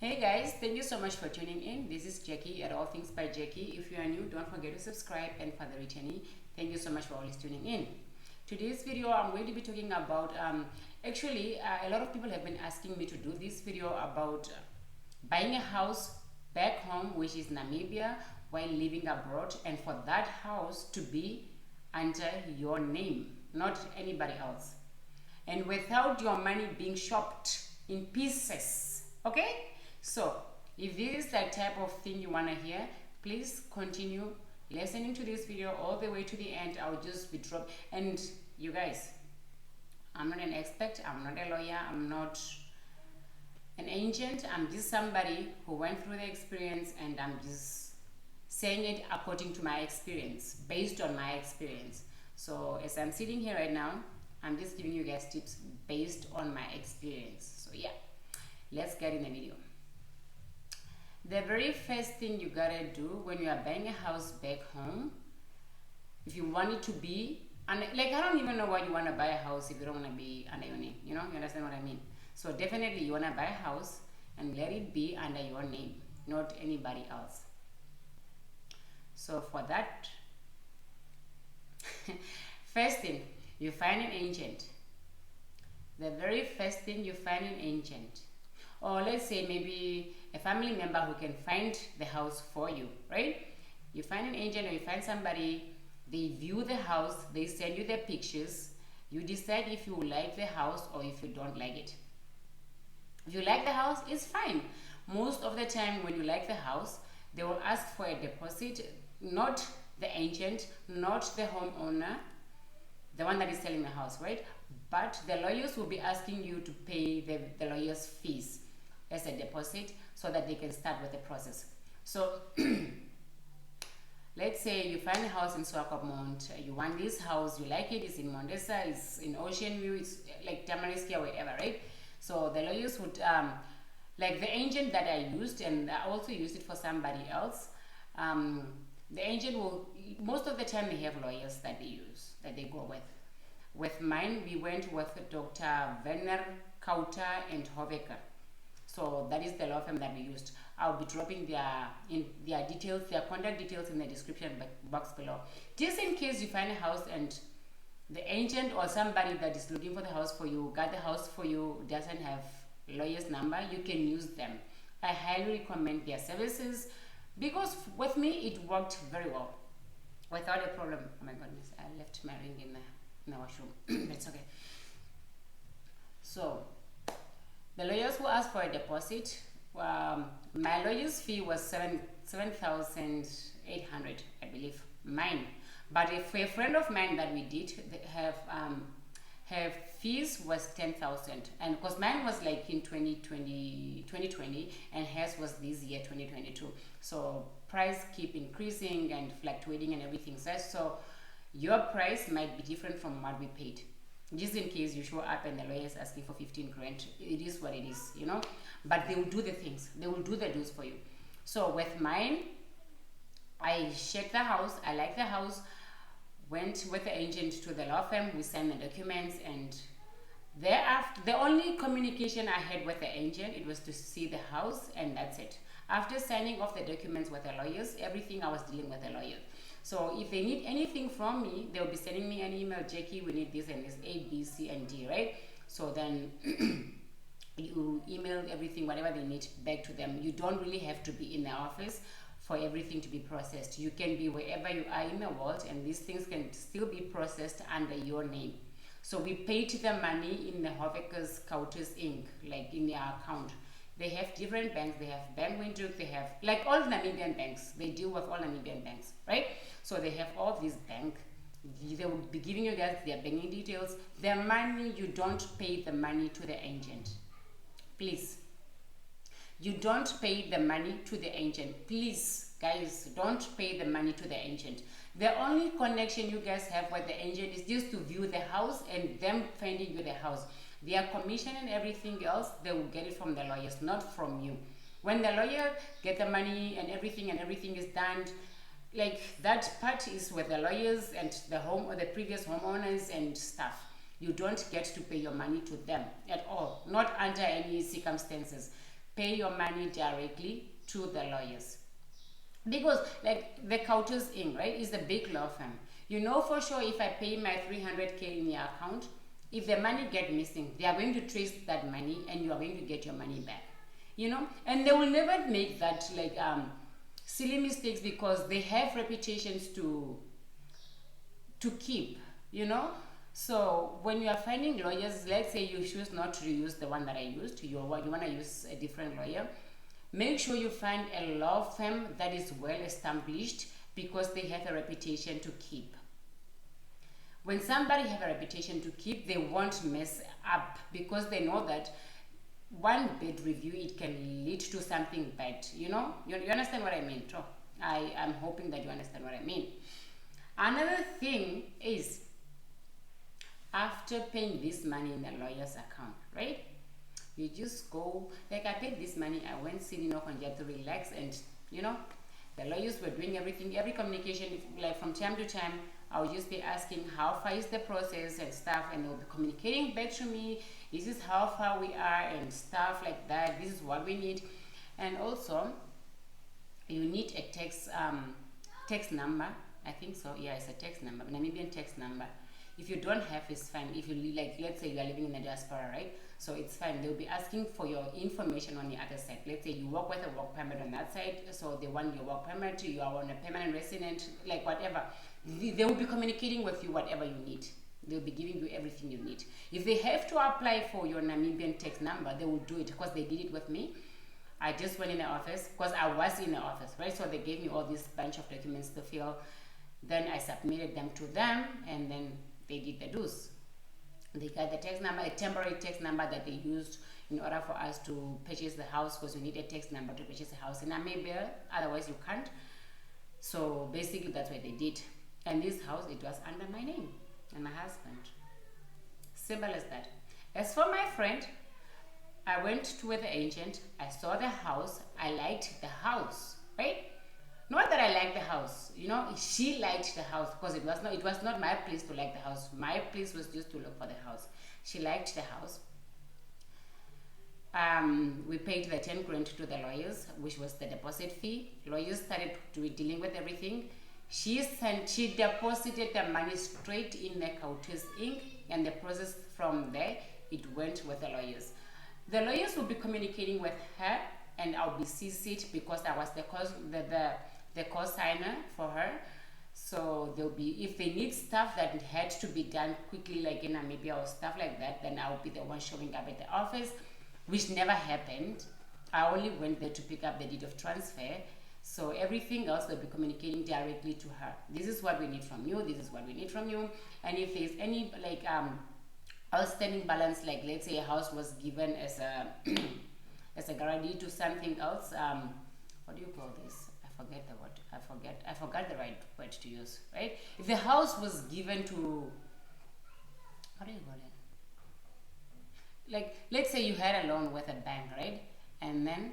Hey guys, thank you so much for tuning in. This is Jackie at All Things by Jackie. If you are new, don't forget to subscribe, and for the returning, thank you so much for always tuning in. Today's video, I'm going to be talking about a lot of people have been asking me to do this video about buying a house back home, which is Namibia, while living abroad, and for that house to be under your name, not anybody else, and without your money being chopped in pieces. Okay, so if this is the type of thing you want to hear, please continue listening to this video all the way to the end. I'll just be dropped. And you guys, I'm not an expert, I'm not a lawyer, I'm not an agent, I'm just somebody who went through the experience, and I'm just saying it according to my experience, based on my experience. So as I'm sitting here right now, I'm just giving you guys tips based on my experience. So yeah, let's get in the video. The very first thing you gotta do when you are buying a house back home, if you want it to be, and like, I don't even know why you want to buy a house if you don't want to be under your name, you understand what I mean? So definitely you want to buy a house and let it be under your name, not anybody else. So for that, first thing, you find an agent. The very first thing, you find an agent, or let's say maybe a family member who can find the house for you, right? You find an agent, or you find somebody, they view the house, they send you the pictures, you decide if you like the house or if you don't like it. If you like the house, it's fine. Most of the time when you like the house, they will ask for a deposit, not the agent, not the homeowner, the one that is selling the house, right? But the lawyers will be asking you to pay the lawyer's fees as a deposit so that they can start with the process. So let's say you find a house in Swakopmund, you want this house, you like it, it's in Mondesa, it's in Ocean View, it's like Tamariskia, wherever, right? So the lawyers would, like the agent that I used, and I also used it for somebody else, the agent will, most of the time they have lawyers that they use, that they go with. With mine, we went with Dr. Werner Kauter and Hoveker. So that is the law firm that we used. I'll be dropping their details, their contact details in the description box below. Just in case you find a house and the agent or somebody that is looking for the house for you, got the house for you, doesn't have lawyer's number, you can use them. I highly recommend their services because with me it worked very well without a problem. Oh my goodness, I left my ring in the washroom. That's okay. So the lawyers who asked for a deposit, my lawyer's fee was 7,800, I believe, mine. But if a friend of mine that we did have, her fees was 10,000, and because mine was like in 2020, and hers was this year 2022. So price keep increasing and fluctuating and everything. So your price might be different from what we paid. Just in case you show up and the lawyer is asking for 15 grand, it is what it is, but they will do the things, they will do the do's for you. So with mine, I checked the house, I like the house, went with the agent to the law firm, we signed the documents, and thereafter, the only communication I had with the agent, it was to see the house, and that's it. After signing off the documents with the lawyers, everything I was dealing with the lawyer. So if they need anything from me, they'll be sending me an email, Jackie, we need this and this, A, B, C, and D, right? So then you email everything, whatever they need, back to them. You don't really have to be in the office for everything to be processed. You can be wherever you are in the world, and these things can still be processed under your name. So we paid the money in the Hoveker's Counters Inc., like in their account. They have different banks. They have Bank Windhoek. They have like all Namibian banks. They deal with all Namibian banks, right? So they have all these banks. They will be giving you guys their banking details. Their money, you don't pay the money to the agent. Please. You don't pay the money to the agent. Please, guys, don't pay the money to the agent. The only connection you guys have with the agent is just to view the house and them finding you the house. Their commission and everything else, they will get it from the lawyers, not from you. When the lawyer get the money and everything is done, like that part is with the lawyers and the home or the previous homeowners and stuff. You don't get to pay your money to them at all, not under any circumstances. pay your money directly to the lawyers. Because like the Countess Inc., right, is a big law firm. You know for sure if I pay my 300K in your account, if the money get missing, they are going to trace that money and you are going to get your money back. And they will never make that like silly mistakes because they have reputations to keep, So when you are finding lawyers, let's say you choose not to use the one that I used, you want to use a different lawyer, make sure you find a law firm that is well established because they have a reputation to keep. When somebody have a reputation to keep, they won't mess up because they know that one bad review, it can lead to something bad. You understand what I mean? I'm hoping that you understand what I mean. Another thing is, after paying this money in the lawyer's account, right? You just go, like I paid this money, I went sitting off and just to relax, and the lawyers were doing everything, every communication, like from time to time, I would just be asking how far is the process and stuff, and they'll be communicating back to me, this is how far we are and stuff like that, this is what we need. And also, you need a text number, I think so, yeah, it's a text number, Namibian text number. If you don't have, it's fine. If you like, let's say you are living in the diaspora, right? So it's fine. They'll be asking for your information on the other side. Let's say you work with a work permit on that side, so they want your work permit, you are on a permanent resident, like whatever. They will be communicating with you whatever you need. They'll be giving you everything you need. If they have to apply for your Namibian tax number, they will do it because they did it with me. I just went in the office because I was in the office, right? So they gave me all this bunch of documents to fill. Then I submitted them to them, and then they did the do's. They got the tax number, a temporary tax number that they used in order for us to purchase the house, because you need a tax number to purchase a house in Namibia, otherwise you can't. So basically that's what they did. And this house, it was under my name and my husband. Simple as that. As for my friend, I went to the agent, I saw the house, I liked the house, right? Not that I liked the house, she liked the house, because it was not my place to like the house. My place was just to look for the house. She liked the house. We paid the 10 grand to the lawyers, which was the deposit fee. Lawyers started dealing with everything. She deposited the money straight in the Countess Inc., and the process from there, it went with the lawyers. The lawyers will be communicating with her, and I'll be CC'd because I was the co-signer for her. So they'll be, if they need stuff that had to be done quickly, like in Namibia or stuff like that, then I'll be the one showing up at the office, which never happened. I only went there to pick up the deed of transfer. So everything else they'll be communicating directly to her. This is what we need from you, this is what we need from you. And if there's any like outstanding balance, like let's say a house was given as a as a guarantee to something else, what do you call this? I forgot the right word to use, right? If the house was given to, how do you call it? Like, let's say you had a loan with a bank, right? And then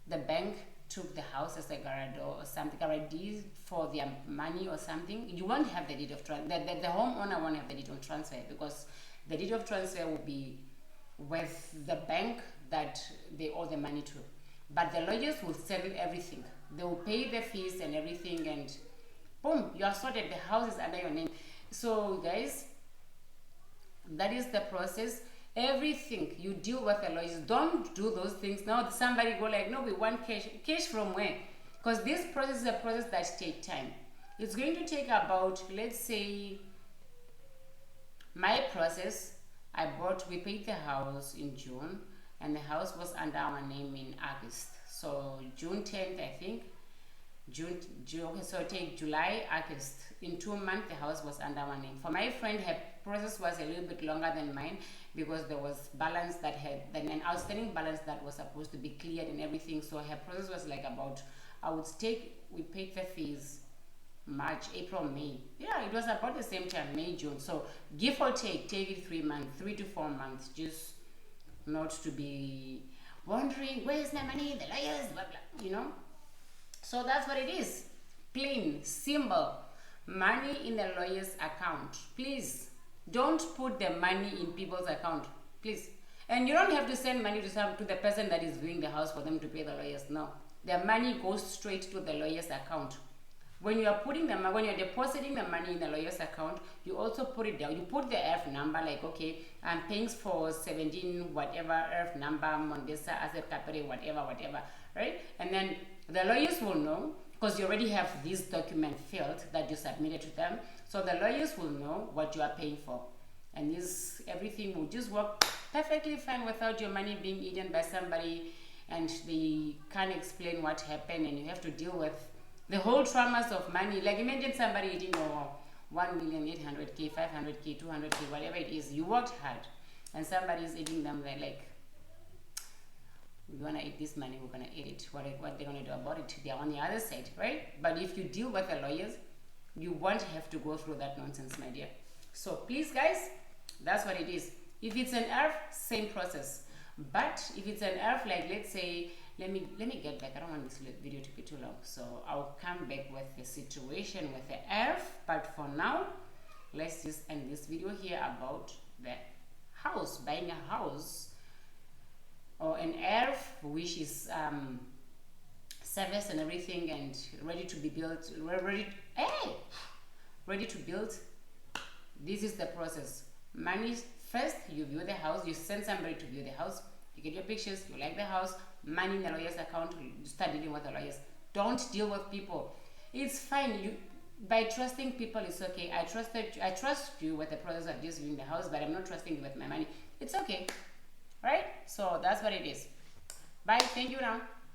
the bank took the house as a guarantor or something, guarantee for their money or something, you won't have the deed of transfer. The homeowner won't have the deed of transfer, because the deed of transfer will be with the bank that they owe the money to. But the lawyers will settle everything. They will pay the fees and everything, and boom, you are sorted. The house is under your name. So guys, that is the process. Everything you deal with the lawyers. Don't do those things. Now somebody go like, no, we want cash. Cash from where? Because this process is a process that takes time. It's going to take about, let's say, my process, we paid the house in June, and the house was under our name in August. So June 10th, I think. June, okay, so take July, August. In 2 months, the house was under our name. For my friend, her process was a little bit longer than mine, because there was balance that had, an outstanding balance that was supposed to be cleared and everything. So her process was like about, we paid the fees March, April, May. Yeah, it was about the same time, May, June. So give or take it 3 months, 3 to 4 months, just not to be wondering, where's my money, the lawyers, blah, blah, So that's what it is. Plain, simple. Money in the lawyer's account. Please, don't put the money in people's account. Please. And you don't have to send money to the person that is viewing the house for them to pay the lawyers. No, their money goes straight to the lawyer's account. When you are when you're depositing the money in the lawyer's account, you also put it down. You put the ERF number, like, okay, I'm paying for 17 whatever ERF number, Mondesa, Asset Capital, whatever, right? And then the lawyers will know, because you already have this document filled that you submitted to them. So the lawyers will know what you are paying for. And everything will just work perfectly fine without your money being eaten by somebody and they can't explain what happened, and you have to deal with the whole traumas of money. Like, imagine somebody eating 1,800,000, 500,000, 200,000, whatever it is. You worked hard, and somebody is eating them. They're like, we're gonna eat this money, we're gonna eat it. What they're gonna do about it? They're on the other side, right? But if you deal with the lawyers, you won't have to go through that nonsense, my dear. So please, guys, that's what it is. If it's an ERF, same process. But if it's an ERF, like, let's say, let me get back. I don't want this video to be too long, so I'll come back with the situation with the ERF. But for now, let's just end this video here about the house, buying a house, or an ERF which is serviced and everything and ready to be built, ready to build. This is the process. Money first, you view the house, you send somebody to view the house, you get your pictures, you like the house, money in the lawyer's account, you start dealing with the lawyers. Don't deal with people. It's fine. By trusting people, it's okay. I trust you with the process of just viewing the house, but I'm not trusting you with my money. It's okay, right? So that's what it is. Bye. Thank you now.